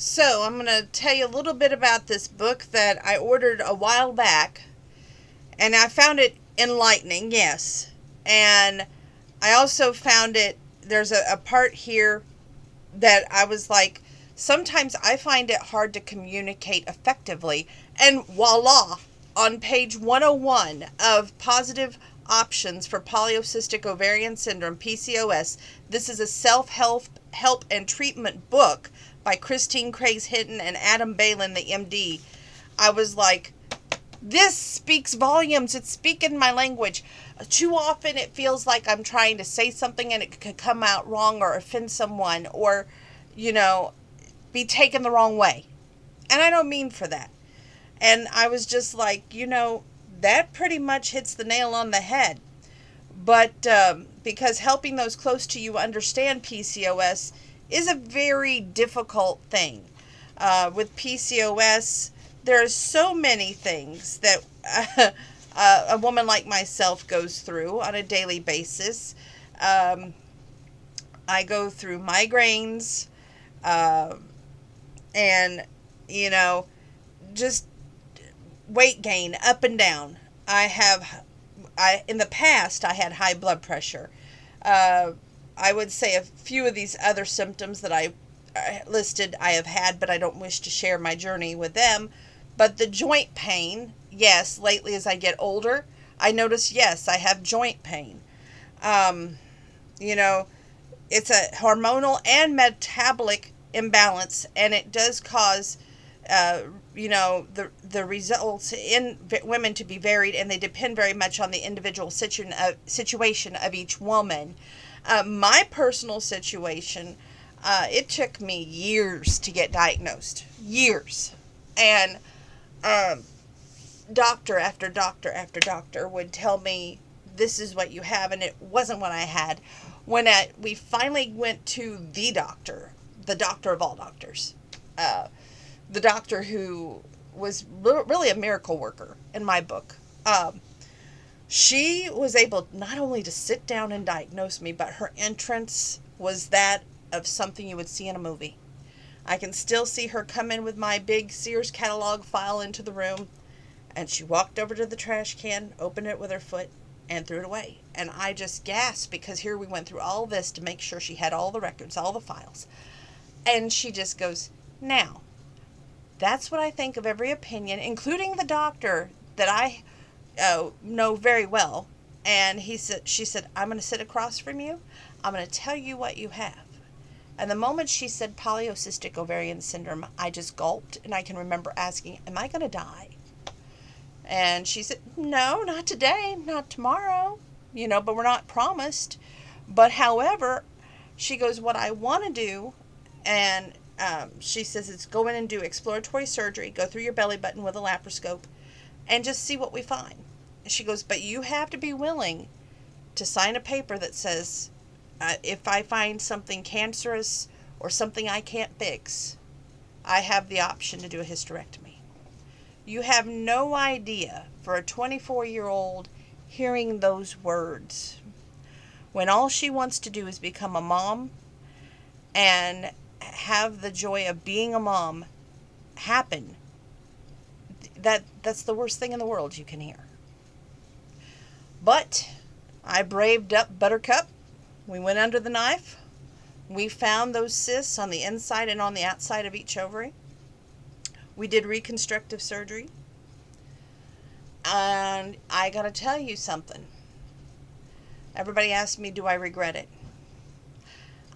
So, I'm going to tell you a little bit about this book that I ordered a while back, and I found it enlightening, yes. And I also found there's a part here that I was like, sometimes I find it hard to communicate effectively. And voila, on page 101 of Positive Options for Polycystic Ovarian Syndrome, PCOS, this is a self-help and treatment book by Christine Craggs-Hinton and Adam Balen, the MD. I was like, this speaks volumes. It's speaking my language. Too often it feels like I'm trying to say something and it could come out wrong or offend someone or, be taken the wrong way. And I don't mean for that. And I was just like, that pretty much hits the nail on the head. But because helping those close to you understand PCOS is a very difficult thing. With PCOS, there are so many things that a woman like myself goes through on a daily basis. I go through migraines, and, just weight gain up and down. In the past, I had high blood pressure. I would say a few of these other symptoms that I listed I have had, but I don't wish to share my journey with them. But the joint pain, yes, lately as I get older, I notice, yes, I have joint pain. It's a hormonal and metabolic imbalance, and it does cause, the results in women to be varied, and they depend very much on the individual situation of each woman. My personal situation, it took me years to get diagnosed. Years. And doctor after doctor after doctor would tell me, this is what you have, and it wasn't what I had. When we finally went to the doctor of all doctors, the doctor who was really a miracle worker in my book, she was able not only to sit down and diagnose me, but her entrance was that of something you would see in a movie. I can still see her come in with my big Sears catalog file into the room, and she walked over to the trash can, opened it with her foot, and threw it away. And I just gasped, because here we went through all this to make sure she had all the records, all the files. And she just goes, now, that's what I think of every opinion, including the doctor that I know very well. And she said, I'm going to sit across from you. I'm going to tell you what you have. And the moment she said polycystic ovarian syndrome, I just gulped, and I can remember asking, am I going to die? And she said, no, not today, not tomorrow, but we're not promised. But however, she goes, what I want to do, and she says, it's go in and do exploratory surgery, go through your belly button with a laparoscope, and just see what we find. She goes, but you have to be willing to sign a paper that says, if I find something cancerous or something I can't fix, I have the option to do a hysterectomy. You have no idea, for a 24-year-old, hearing those words, when all she wants to do is become a mom and have the joy of being a mom happen. That's the worst thing in the world you can hear. But I braved up Buttercup. We went under the knife. We found those cysts on the inside and on the outside of each ovary. We did reconstructive surgery. And I got to tell you something. Everybody asked me, do I regret it?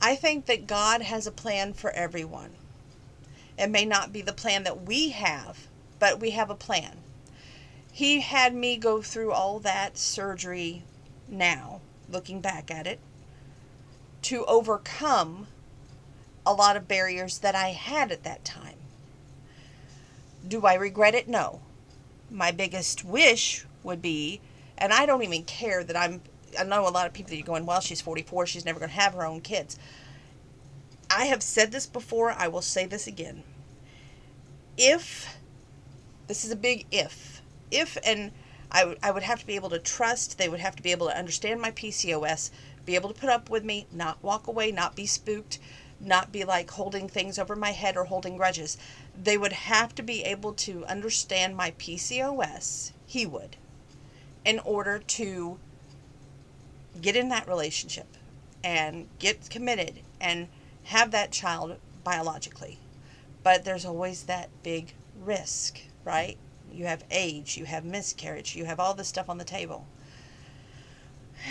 I think that God has a plan for everyone. It may not be the plan that we have, but we have a plan. He had me go through all that surgery now, looking back at it, to overcome a lot of barriers that I had at that time. Do I regret it? No. My biggest wish would be, and I don't even care that I know a lot of people that are going, well, she's 44, she's never going to have her own kids. I have said this before, I will say this again. If, this is a big if, and I would have to be able to trust, they would have to be able to understand my PCOS, be able to put up with me, not walk away, not be spooked, not be like holding things over my head or holding grudges. They would have to be able to understand my PCOS, he would, in order to get in that relationship and get committed and have that child biologically. But there's always that big risk, right? You have age, you have miscarriage, you have all this stuff on the table.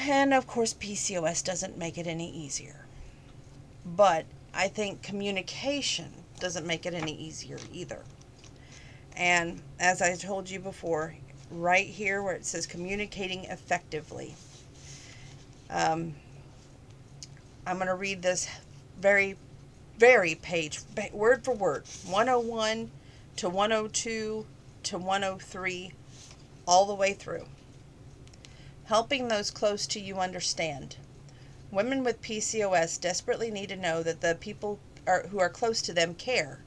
And of course, PCOS doesn't make it any easier. But I think communication doesn't make it any easier either. And as I told you before, right here where it says communicating effectively, I'm going to read this very page, word for word, 101 to 102 to 103, all the way through. Helping those close to you understand. Women with PCOS desperately need to know that the people who are close to them care.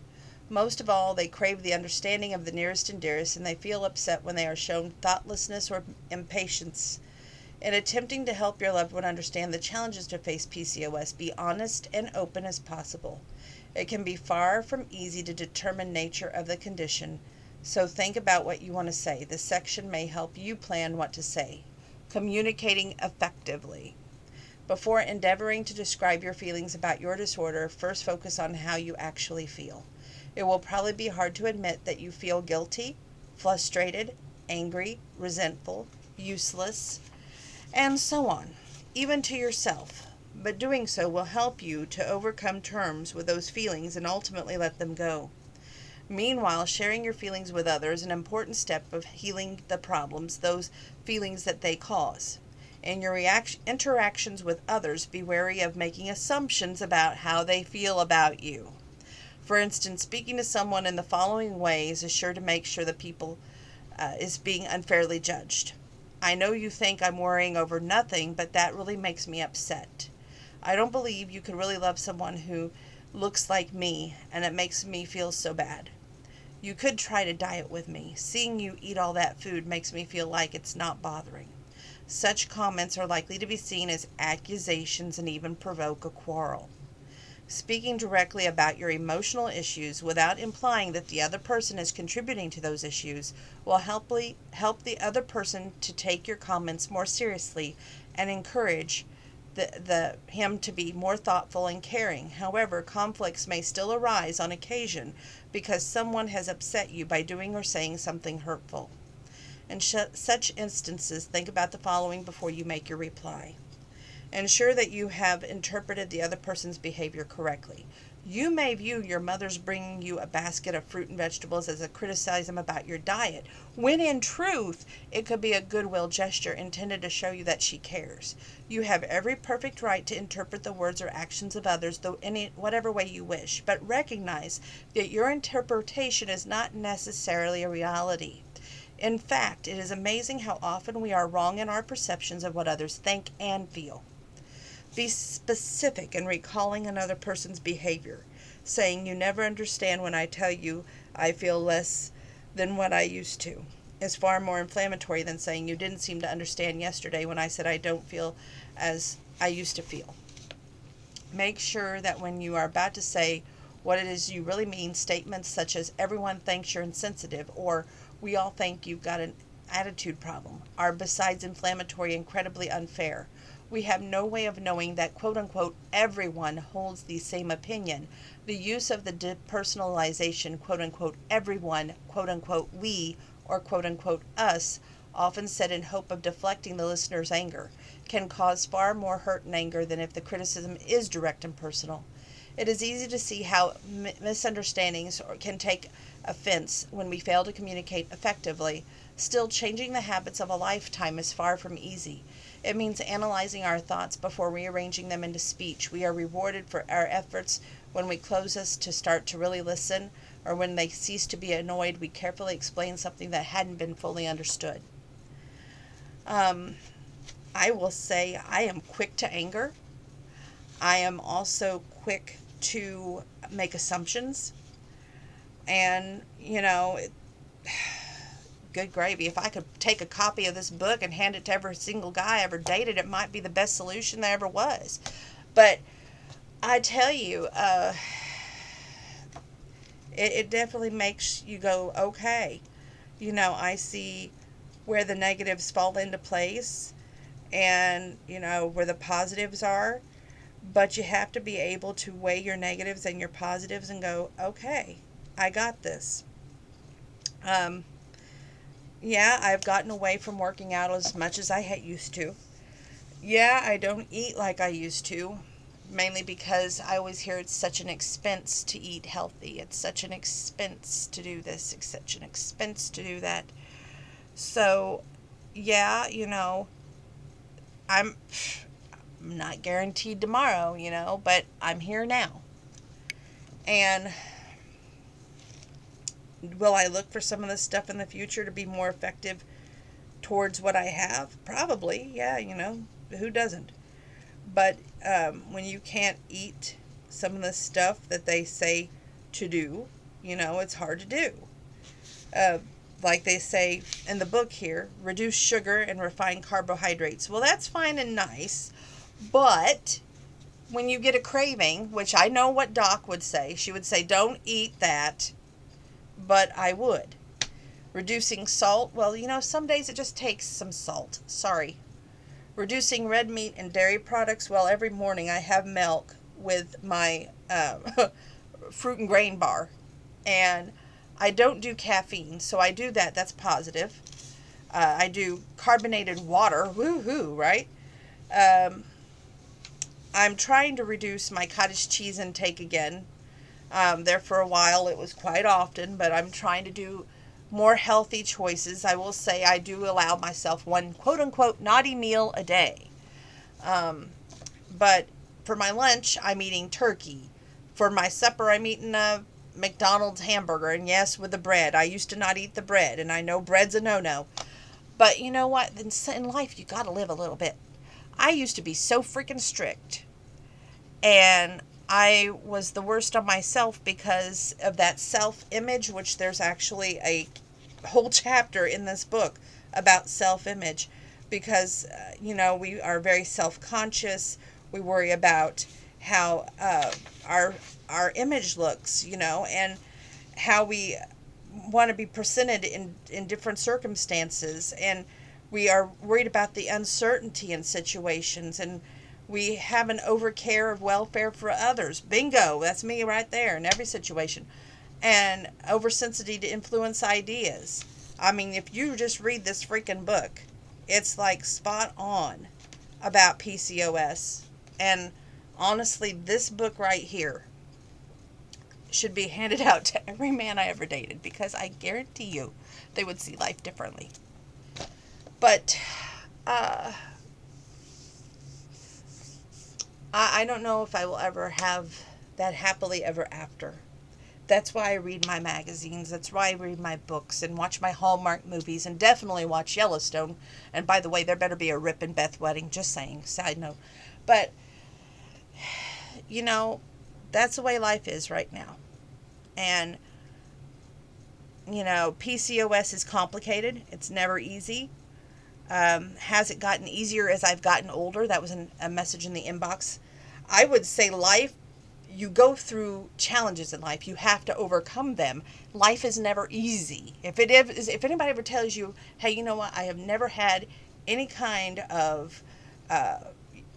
Most of all, they crave the understanding of the nearest and dearest, and they feel upset when they are shown thoughtlessness or impatience. In attempting to help your loved one understand the challenges to face PCOS, be honest and open as possible. It can be far from easy to determine nature of the condition, so think about what you want to say. This section may help you plan what to say. Communicating effectively. Before endeavoring to describe your feelings about your disorder, first focus on how you actually feel. It will probably be hard to admit that you feel guilty, frustrated, angry, resentful, useless, and so on, even to yourself. But doing so will help you to overcome terms with those feelings and ultimately let them go. Meanwhile, sharing your feelings with others is an important step of healing the problems, those feelings that they cause. In your interactions with others, be wary of making assumptions about how they feel about you. For instance, speaking to someone in the following ways is sure to make sure the people is being unfairly judged. I know you think I'm worrying over nothing, but that really makes me upset. I don't believe you can really love someone who looks like me, and it makes me feel so bad. You could try to diet with me. Seeing you eat all that food makes me feel like it's not bothering. Such comments are likely to be seen as accusations and even provoke a quarrel. Speaking directly about your emotional issues without implying that the other person is contributing to those issues will help the other person to take your comments more seriously and encourage him to be more thoughtful and caring. However, conflicts may still arise on occasion because someone has upset you by doing or saying something hurtful. In such instances, think about the following before you make your reply. Ensure that you have interpreted the other person's behavior correctly. You may view your mother's bringing you a basket of fruit and vegetables as a criticism about your diet, when in truth, it could be a goodwill gesture intended to show you that she cares. You have every perfect right to interpret the words or actions of others, though in whatever way you wish, but recognize that your interpretation is not necessarily a reality. In fact, it is amazing how often we are wrong in our perceptions of what others think and feel. Be specific in recalling another person's behavior, saying you never understand when I tell you I feel less than what I used to is far more inflammatory than saying you didn't seem to understand yesterday when I said I don't feel as I used to feel. Make sure that when you are about to say what it is you really mean, statements such as everyone thinks you're insensitive or we all think you've got an attitude problem are, besides inflammatory, incredibly unfair. We have no way of knowing that quote-unquote everyone holds the same opinion. The use of the depersonalization quote-unquote everyone, quote-unquote we, or quote-unquote us, often said in hope of deflecting the listener's anger, can cause far more hurt and anger than if the criticism is direct and personal. It is easy to see how misunderstandings can take offense when we fail to communicate effectively. Still, changing the habits of a lifetime is far from easy. It means analyzing our thoughts before rearranging them into speech. We are rewarded for our efforts when we close us to start to really listen, or when they cease to be annoyed, we carefully explain something that hadn't been fully understood. I will say I am quick to anger. I am also quick to make assumptions. And, good gravy. If I could take a copy of this book and hand it to every single guy I ever dated, it might be the best solution there ever was. But I tell you, it definitely makes you go, okay. I see where the negatives fall into place and, where the positives are. But you have to be able to weigh your negatives and your positives and go, okay, I got this. Um, yeah, I've gotten away from working out as much as I used to. Yeah, I don't eat like I used to, mainly because I always hear it's such an expense to eat healthy. It's such an expense to do this. It's such an expense to do that. So, yeah, I'm not guaranteed tomorrow, but I'm here now. And will I look for some of this stuff in the future to be more effective towards what I have? Probably, yeah, who doesn't? But when you can't eat some of the stuff that they say to do, it's hard to do. Uh, like they say in the book here, reduce sugar and refined carbohydrates. Well, that's fine and nice, but when you get a craving, which I know what Doc would say, she would say, don't eat that, but I would. Reducing salt, well, some days it just takes some salt. Sorry. Reducing red meat and dairy products, well, every morning I have milk with my fruit and grain bar. And I don't do caffeine, so I do that. That's positive. I do carbonated water. Woohoo, right? I'm trying to reduce my cottage cheese intake again. There for a while, it was quite often, but I'm trying to do more healthy choices. I will say I do allow myself one quote-unquote naughty meal a day. But for my lunch, I'm eating turkey. For my supper, I'm eating a McDonald's hamburger, and yes, with the bread. I used to not eat the bread, and I know bread's a no-no. But you know what? In life, you gotta live a little bit. I used to be so freaking strict, and I was the worst on myself because of that self-image, which there's actually a whole chapter in this book about self-image, because, we are very self-conscious. We worry about how our image looks, and how we want to be presented in different circumstances. And we are worried about the uncertainty in situations, and we have an overcare of welfare for others. Bingo, that's me right there in every situation. And oversensitivity to influence ideas. I mean, if you just read this freaking book, it's like spot on about PCOS. And honestly, this book right here should be handed out to every man I ever dated, because I guarantee you they would see life differently. But I don't know if I will ever have that happily ever after. That's why I read my magazines. That's why I read my books and watch my Hallmark movies, and definitely watch Yellowstone. And by the way, there better be a Rip and Beth wedding. Just saying. Side note. But, that's the way life is right now. And, PCOS is complicated. It's never easy. Has it gotten easier as I've gotten older? That was a message in the inbox. I would say life, you go through challenges in life. You have to overcome them. Life is never easy. If anybody ever tells you, hey, you know what, I have never had any kind of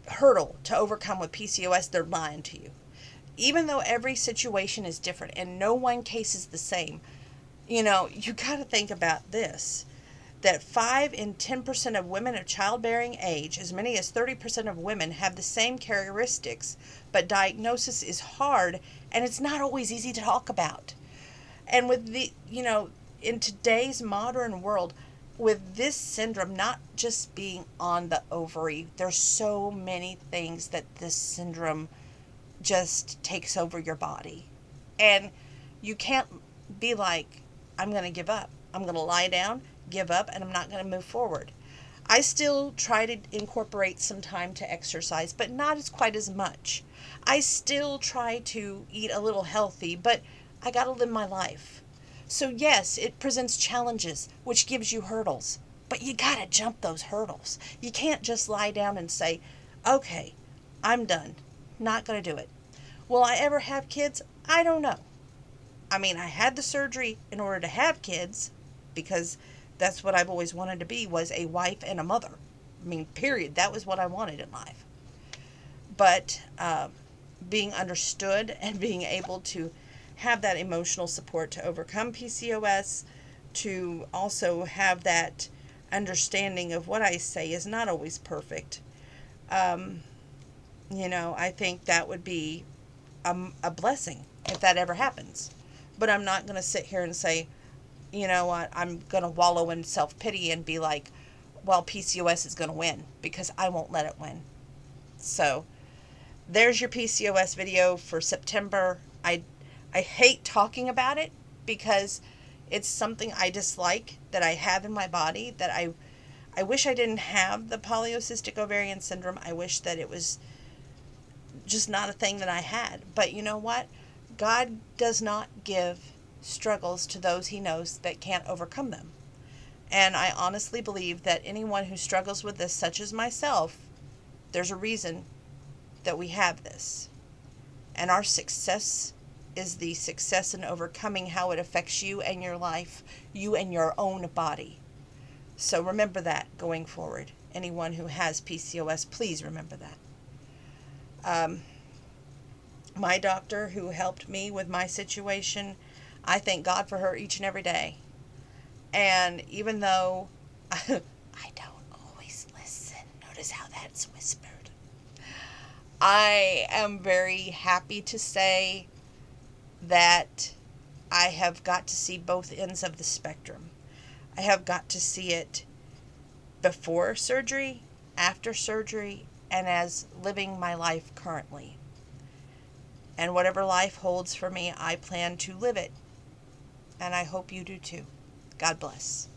hurdle to overcome with PCOS, they're lying to you. Even though every situation is different and no one case is the same, you got to think about this. That 5 and 10% of women of childbearing age, as many as 30% of women, have the same characteristics, but diagnosis is hard, and it's not always easy to talk about. And with in today's modern world, with this syndrome not just being on the ovary, there's so many things that this syndrome just takes over your body. And you can't be like, I'm going to give up. I'm going to lie down, give up, and I'm not going to move forward. I still try to incorporate some time to exercise, but not as quite as much. I still try to eat a little healthy, but I got to live my life. So yes, it presents challenges, which gives you hurdles, but you got to jump those hurdles. You can't just lie down and say, okay, I'm done. Not going to do it. Will I ever have kids? I don't know. I mean, I had the surgery in order to have kids because that's what I've always wanted to be, was a wife and a mother. I mean, period. That was what I wanted in life. But being understood and being able to have that emotional support to overcome PCOS, to also have that understanding of what I say is not always perfect. I think that would be a blessing if that ever happens. But I'm not going to sit here and say, you know what, I'm going to wallow in self-pity and be like, well, PCOS is going to win, because I won't let it win. So there's your PCOS video for September. I hate talking about it because it's something I dislike that I have in my body, that I wish I didn't have the polycystic ovarian syndrome. I wish that it was just not a thing that I had. But you know what? God does not give struggles to those he knows that can't overcome them. And I honestly believe that anyone who struggles with this, such as myself, there's a reason that we have this. And our success is the success in overcoming how it affects you and your life, you and your own body. So remember that going forward. Anyone who has PCOS, please remember that. My doctor who helped me with my situation, I thank God for her each and every day. And even though I don't always listen, notice how that's whispered, I am very happy to say that I have got to see both ends of the spectrum. I have got to see it before surgery, after surgery, and as living my life currently. And whatever life holds for me, I plan to live it. And I hope you do too. God bless.